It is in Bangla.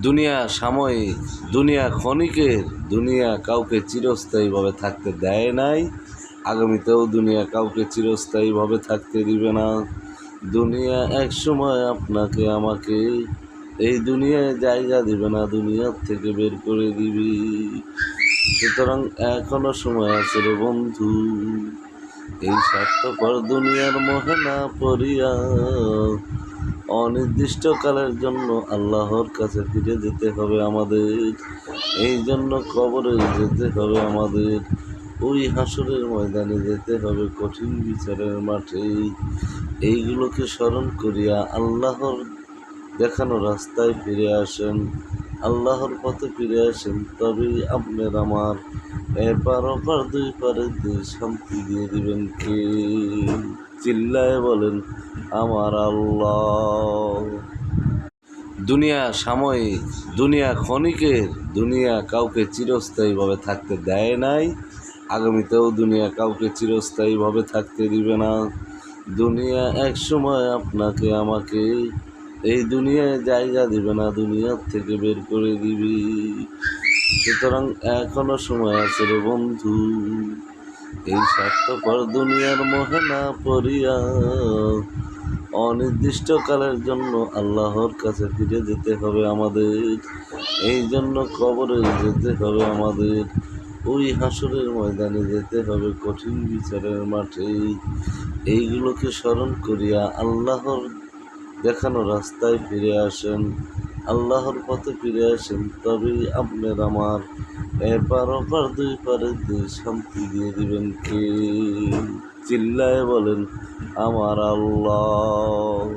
দুনিয়া সাময়িক, দুনিয়া ক্ষণিকের, দুনিয়া কাউকে চিরস্থায়ীভাবে থাকতে দেয় নাই, আগামীতেও দুনিয়া কাউকে চিরস্থায়ীভাবে থাকতে দিবে না। দুনিয়া এক সময় আপনাকে আমাকে এই দুনিয়ায় জায়গা দিবে না, দুনিয়ার থেকে বের করে দিবি। সুতরাং এখনো সময় আছে রে বন্ধু, এই স্বার্থপর দুনিয়ার মোহে না পড়িয়া অনির্দিষ্টকালের জন্য আল্লাহর কাছে ফিরে যেতে হবে আমাদের। এই জন্য কবরে যেতে হবে আমাদের, ওই হাসরের ময়দানে যেতে হবে, কঠিন বিচারের মাঠে। এইগুলোকে স্মরণ করিয়া আল্লাহর দেখানো রাস্তায় ফিরে আসেন, আল্লাহর পথে ফিরে আসেন, তবেই আপনার আমার এপার ওপার দুই পারে শান্তি দিয়ে দিবেন কে? চিল্লায় বলেন আমার আল্লাহ। দুনিয়া সাময়িক, দুনিয়া ক্ষণিকের, দুনিয়া কাউকে চিরস্থায়ীভাবে থাকতে দেয় নাই, আগামীতেও দুনিয়া কাউকে চিরস্থায়ীভাবে থাকতে দিবে না। দুনিয়া এক সময় আপনাকে আমাকে এই দুনিয়ায় জায়গা দিবে না, দুনিয়ার থেকে বের করে দিবি। সুতরাং এখনো সময় আছে রে বন্ধু, এই স্বার্থপর দুনিয়ার মোহে না পড়িয়া অনির্দিষ্টকালের জন্য আল্লাহর কাছে ফিরে যেতে হবে আমাদের। এই জন্য কবরে যেতে হবে আমাদের, ওই হাসরের ময়দানে যেতে হবে, কঠিন বিচারের মাঠে। এইগুলোকে স্মরণ করিয়া আল্লাহর দেখানো রাস্তায় ফিরে আসেন, আল্লাহর পথে ফিরে আসেন, তবেই আপনার আমার এপার ওপার দুই পারে শান্তি দিয়ে দিবেন কে? চিল্লায় বলেন আমার আল্লাহ।